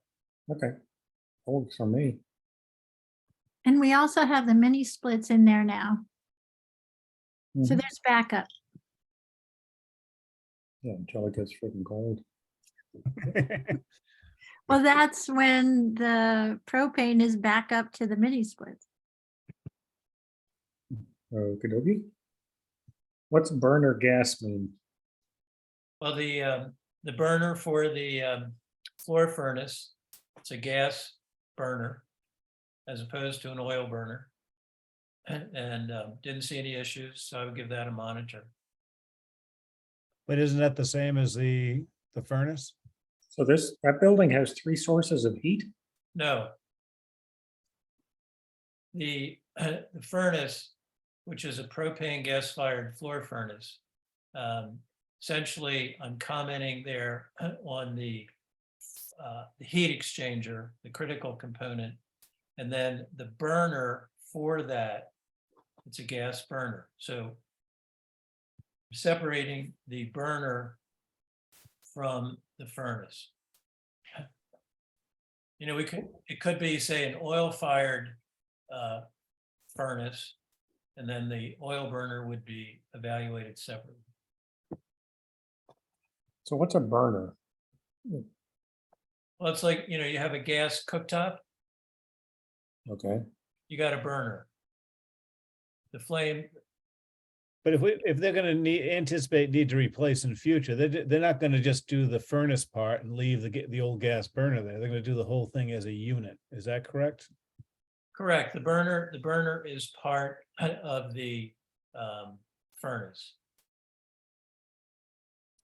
Okay, that works for me. And we also have the mini splits in there now. So Mhm. there's backup. Yeah, until it gets freaking cold. Well, that's when the propane is back up to the mini splits. Okey-dokey. What's burner gas mean? Well, the burner for the floor furnace, it's a gas burner as opposed to an oil burner. And didn't see any issues, so I would give that a monitor. But isn't that the same as the furnace? So that building has 3 sources of heat? No. The furnace, which is a propane gas-fired floor furnace, essentially, I'm commenting there on the heat exchanger, the critical component, and then the burner for that, it's a gas burner. So separating the burner from the furnace. You know, it could be, say, an oil-fired furnace, and then the oil burner would be evaluated separately. So what's a burner? Well, it's like, you have a gas cooktop, Okay, you got a burner. The flame, But if they're gonna need to replace in future, they're not gonna just do the furnace part and leave the old gas burner there. They're gonna do the whole thing as a unit. Is that correct? Correct. The burner is part of the furnace.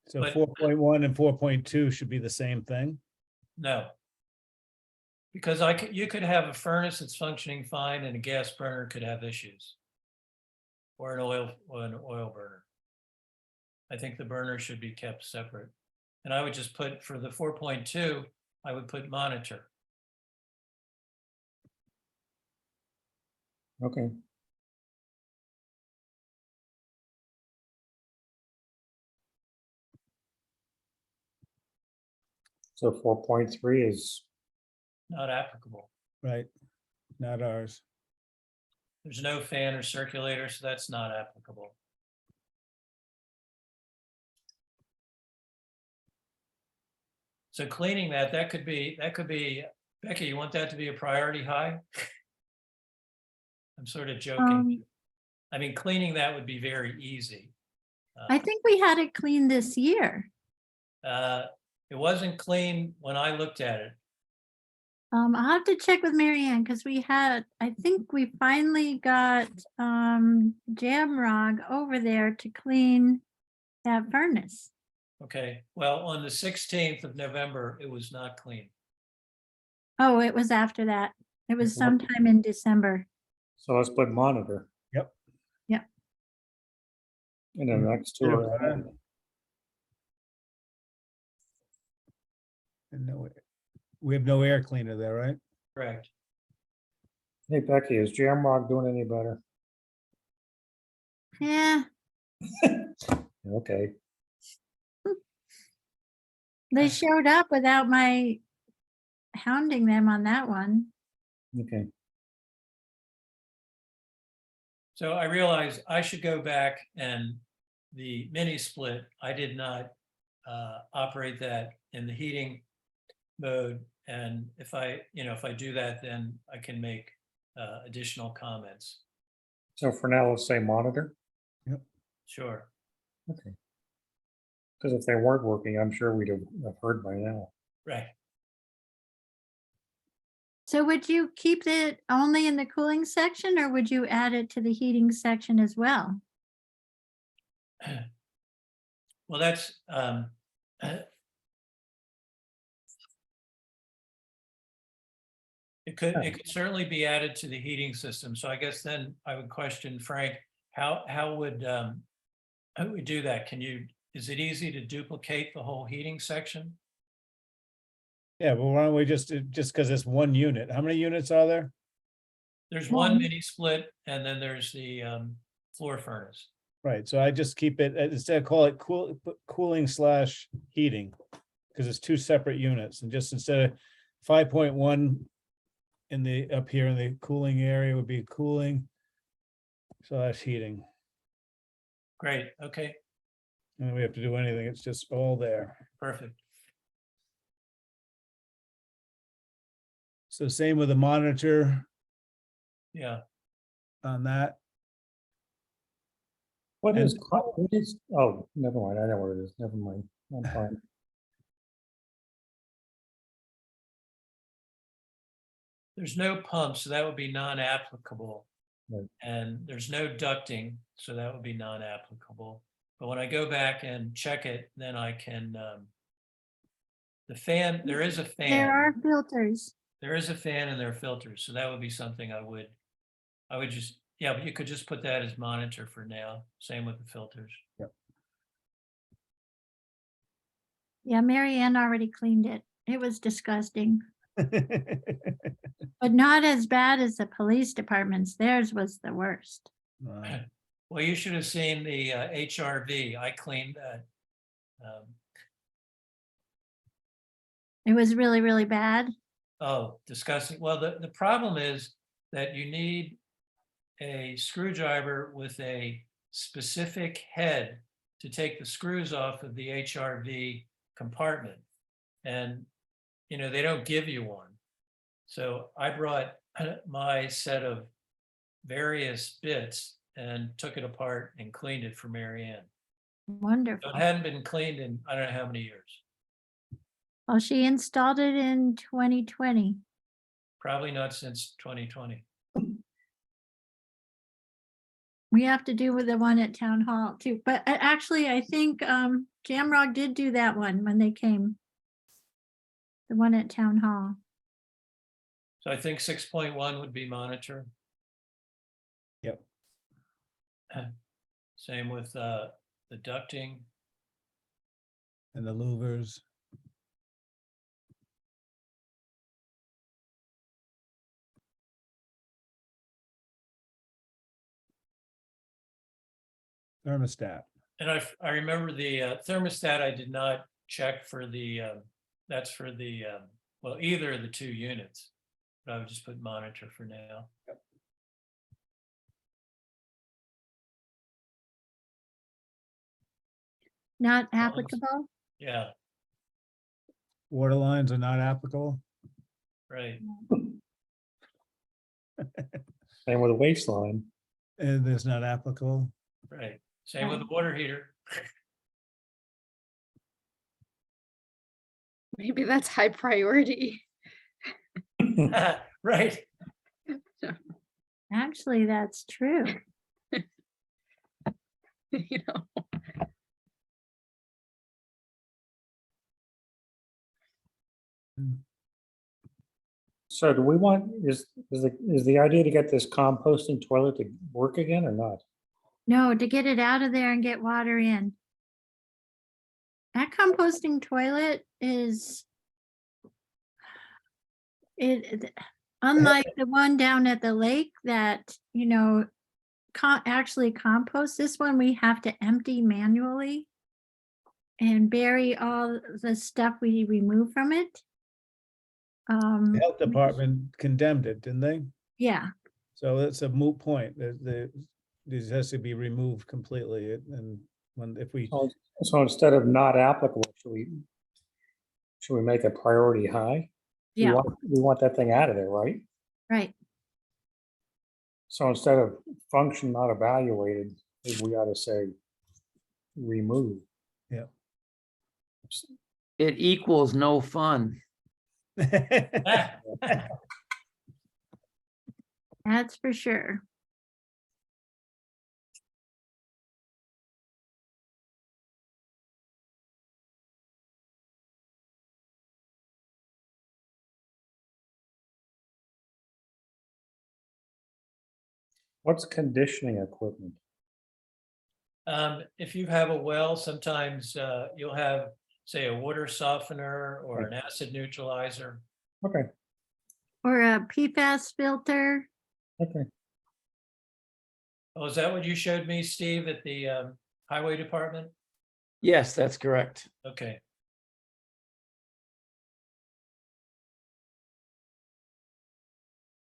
So But- 4.1 and 4.2 should be the same thing? No. Because you could have a furnace that's functioning fine and a gas burner could have issues. Or an oil burner. I think the burner should be kept separate. And I would just put, for the 4.2, I would put monitor. Okay. So 4.3 is, Not applicable. Right, not ours. There's no fan or circulator, so that's not applicable. So cleaning that could be, Becky, you want that to be a priority high? I'm sort of joking. I mean, cleaning that would be very easy. I think we had it cleaned this year. It wasn't clean when I looked at it. I'll have to check with Mary Ann because I think we finally got Jamrog over there to clean that furnace. Okay, well, on the 16th of November, it was not clean. Oh, it was after that. It was sometime in December. so let's put monitor. Yep. Yep. And then the next two are, And no, we have no air cleaner there, right? Correct. hey Becky, is Jamrock doing any better? Yeah, Okay, they showed up without my hounding them on that one. okay. So I realized I should go back and the mini split, I did not operate that in the heating mode. And if I do that, then I can make additional comments. So for now, let's say monitor, Sure. okay. Because if they weren't working, I'm sure we'd have heard by now. Right. So would you keep it only in the cooling section or would you add it to the heating section as well? Well, that's it could certainly be added to the heating system. So I guess then I would question Frank, how would we do that? Is it easy to duplicate the whole heating section? Yeah, but why don't we just because it's one unit, how many units are there? There's One. one mini split and then there's the floor furnace. Right, so I just keep it, instead of call it cooling / heating, because it's two separate units, and just instead of 5.1 in the, up here in the cooling area would be cooling / heating. Great, okay, And we have to do anything, it's just all there. perfect. So same with the monitor Yeah, on that. What And- is, oh, never mind, I know what it is, never mind, I'm fine. there's no pump, so that would be non-applicable. Right. And there's no ducting, so that would be non-applicable. But when I go back and check it, then I can, the fan, there is a fan. There are filters. There is a fan and there are filters, so that would be something I would just, yeah, but you could just put that as monitor for now, same with the filters. Yeah, Mary Ann already cleaned it. It was disgusting, but not as bad as the police department's. Theirs was the worst. Right. Well, you should have seen the HRV, I cleaned that. It was really, really bad. Oh, disgusting. Well, the problem is that you need a screwdriver with a specific head to take the screws off of the HRV compartment. And, they don't give you one. So I brought my set of various bits and took it apart and cleaned it for Mary Ann. So Wonderful. it hadn't been cleaned in, I don't know how many years, Well, she installed it in 2020. probably not since 2020. We have to do with the one at Town Hall too, but actually, I think Jamrock did do that one when they came. The one at Town Hall. So I think 6.1 would be monitor. Yep. Same with the ducting. And the louvers. Thermostat. And I remember the thermostat, I did not check for the, that's for the, well, either of the two units. But I would just put monitor for now. Not Well, applicable? Yeah, Water lines are not applicable. right. Same with the waistline. And it's not applicable. Right. Same with the water heater. Maybe that's high priority. Right. Actually, that's true. You know, So do we want, is the idea to get this composting toilet to work again or not? No, to get it out of there and get water in. That composting toilet is unlike the one down at the lake that, you know, actually compost, this one we have to empty manually and bury all the stuff we remove from it. The health department condemned it, didn't they? Yeah, So that's a moot point. This has to be removed completely. And if we, So instead of not applicable, should we make it priority high? yeah, We want that thing out of there, right? right. So instead of function not evaluated, maybe we ought to say remove. It equals no fun. That's for sure. What's conditioning equipment? If you have a well, sometimes you'll have, say, a water softener or an acid neutralizer. Okay, Or a PFAS filter. okay. Oh, is that what you showed me, Steve, at the highway department? Yes, that's correct. Okay.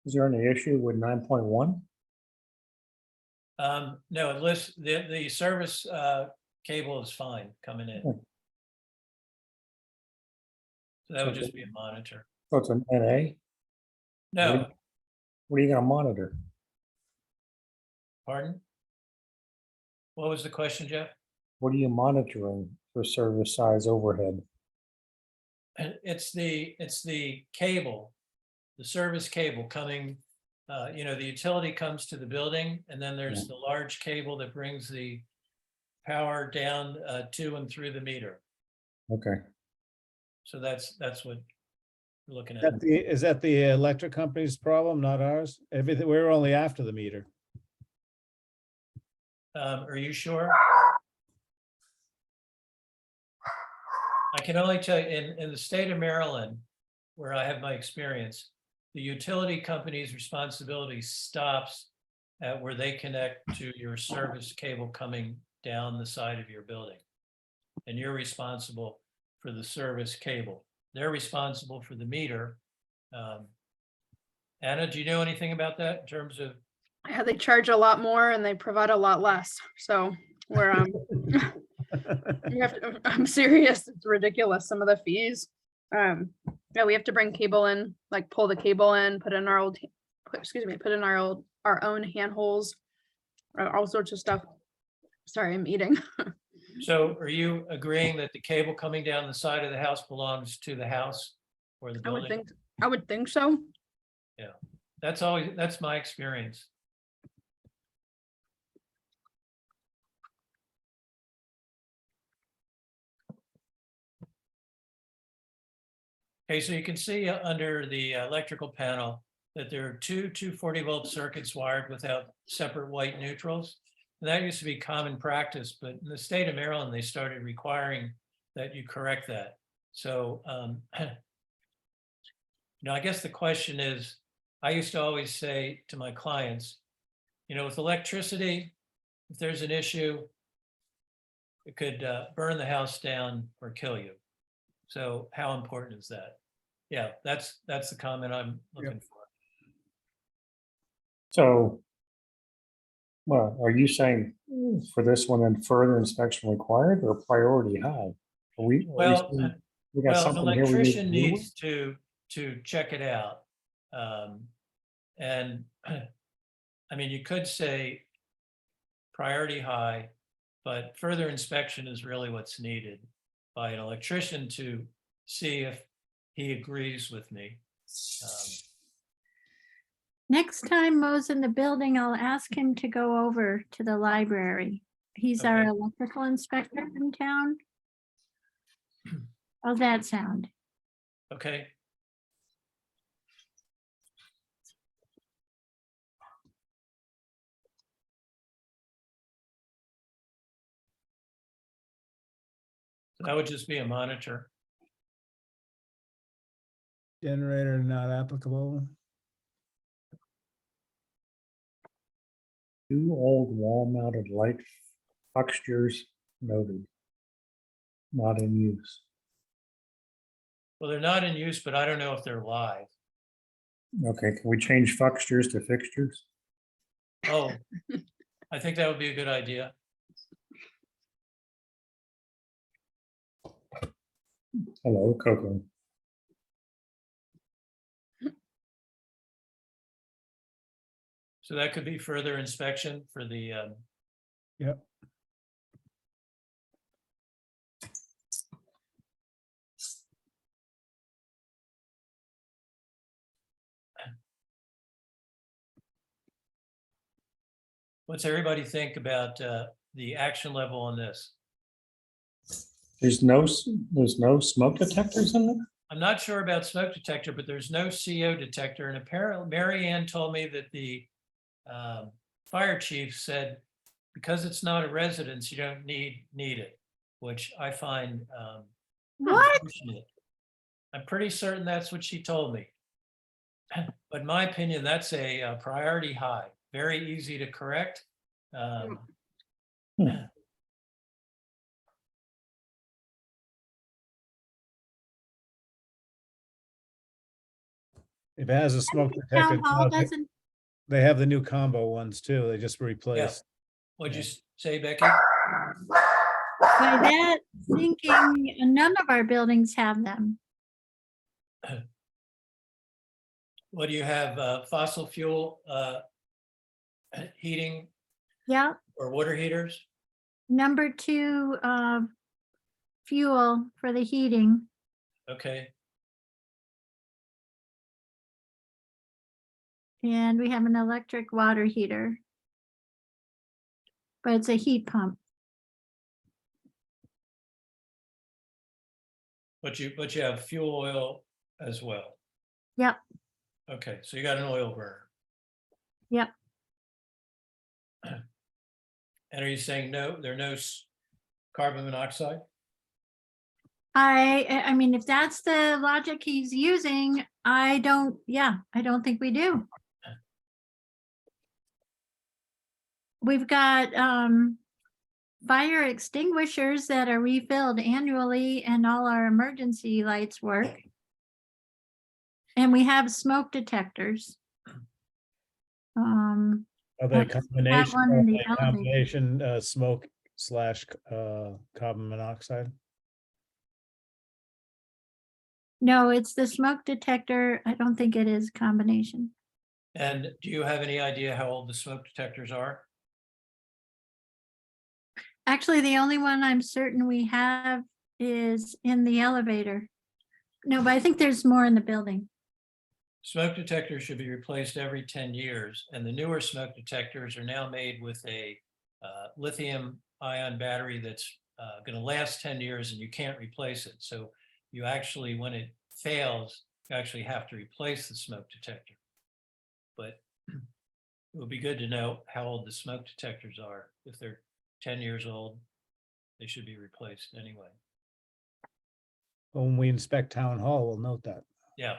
Is there any issue with 9.1? No, it lists, the service cable is fine coming in. Okay. So that would just be a monitor. So it's an NA? No, What are you gonna monitor? pardon? What was the question, Jeff? What are you monitoring for service size overhead? And it's the cable, the service cable coming, you know, the utility comes to the building, and then there's the large cable that brings the power down to and through the meter. Okay, So that's what we're looking at. Is that the electric company's problem, not ours? Everything, we're only after the meter. Are you sure? I can only tell you, in the state of Maryland, where I have my experience, the utility company's responsibility stops at where they connect to your service cable coming down the side of your building. And you're responsible for the service cable. They're responsible for the meter. Anna, do you know anything about that in terms of? yeah, they charge a lot more and they provide a lot less. So we're I'm serious. It's ridiculous. Some of the fees. Yeah, we have to bring cable in, like pull the cable in, put in our own handholds. all sorts of stuff. Sorry, I'm eating. So are you agreeing that the cable coming down the side of the house belongs to the house or the building? I would think so. That's my experience. Okay, so you can see under the electrical panel that there are two 240-volt circuits wired without separate white neutrals. And that used to be common practice, but in the state of Maryland, they started requiring that you correct that. So, I guess the question is, I used to always say to my clients, with electricity, if there's an issue, it could burn the house down or kill you. So how important is that? Yeah, that's the comment I'm looking for. So, well, are you saying for this one, then further inspection required or priority high? Well, We got Well, an something here we need to electrician deal with? needs to check it out. And I mean, you could say priority high, but further inspection is really what's needed by an electrician to see if he agrees with me. Next time Mo's in the building, I'll ask him to go over to the library. He's our Okay. electrical inspector in town. How's that sound? Okay, so that would just be a monitor. Generator not applicable. Two old wall-mounted light fixtures noted. Not in use. Well, they're not in use, but I don't know if they're live. Okay, can we change fixtures to fixtures? Oh, I think that would be a good idea. Hello, Coco. So that could be further inspection for the, Yep. what's everybody think about the action level on this? There's no smoke detectors in there? I'm not sure about smoke detector, but there's no CO detector. And apparently Mary Ann told me that the fire chief said, because it's not a residence, you don't need it, which I find What? unfortunate. I'm pretty certain that's what she told me. But in my opinion, that's a priority high, very easy to correct. If it has a smoke detector, Town hall now doesn't, they have the new combo ones too. They just replaced. What'd you Yeah. say, Becky? by that thinking, none of our buildings have them. What do you have, fossil fuel heating Yeah, or water heaters? number 2, fuel for the heating. Okay, And we have an electric water heater. But it's a heat pump. but you have fuel oil as well. Yep, Okay, so you got an oil burner. yep. And are you saying no, there are no carbon monoxide? I mean, if that's the logic he's using, I don't think we do. We've got fire extinguishers that are refilled annually and all our emergency lights work. And we have smoke detectors. Are they That's that combination, one are in the they elevator. combination smoke slash carbon monoxide? No, it's the smoke detector. I don't think it is combination. And do you have any idea how old the smoke detectors are? Actually, the only one I'm certain we have is in the elevator. No, but I think there's more in the building. Smoke detectors should be replaced every 10 years, and the newer smoke detectors are now made with a lithium ion battery that's going to last 10 years and you can't replace it. So you actually, when it fails, you actually have to replace the smoke detector. But it would be good to know how old the smoke detectors are. If they're 10 years old, they should be replaced anyway. When we inspect town hall, we'll note that. Yeah.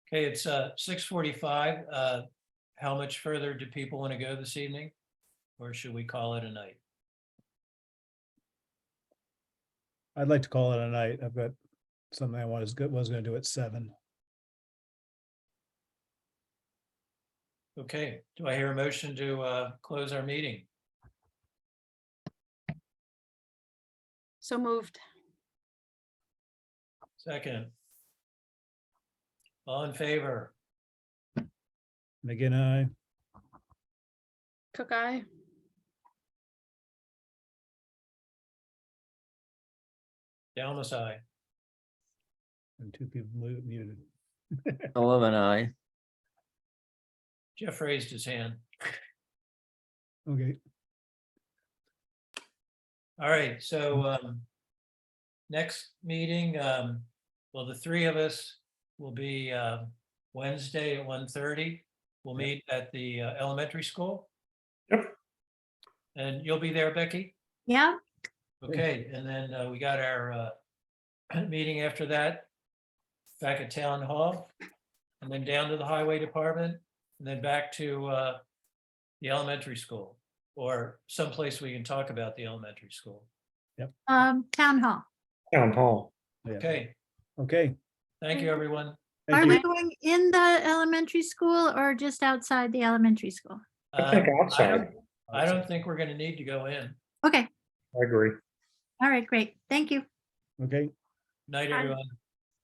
Okay, it's 6:45. How much further do people want to go this evening? Or should we call it a night? I'd like to call it a night. I've got something I was gonna do at 7. Okay, do I hear a motion to close our meeting? So moved. Second. All in favor? McGinn, aye. Cook eye. Dalmas, aye. And 2 people muted. Sullivan, I. Jeff raised his hand. Okay, All right, so next meeting, well, the three of us will be Wednesday at 1:30. We'll meet at the elementary school. Yep. And you'll be there, Becky? Yeah, Okay, and then we got our meeting after that back at Town Hall, and then down to the Highway Department, and then back to the elementary school, or someplace we can talk about the elementary school. town hall. Town hall. yeah, Okay, okay. thank you, everyone. Thank Are you. we going in the elementary school or just outside the elementary school? I think I outside. don't think we're gonna need to go in. Okay, I agree. all right, great. Thank you. Okay. Night, Bye. everyone.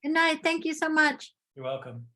Good night. Thank you so much. You're welcome.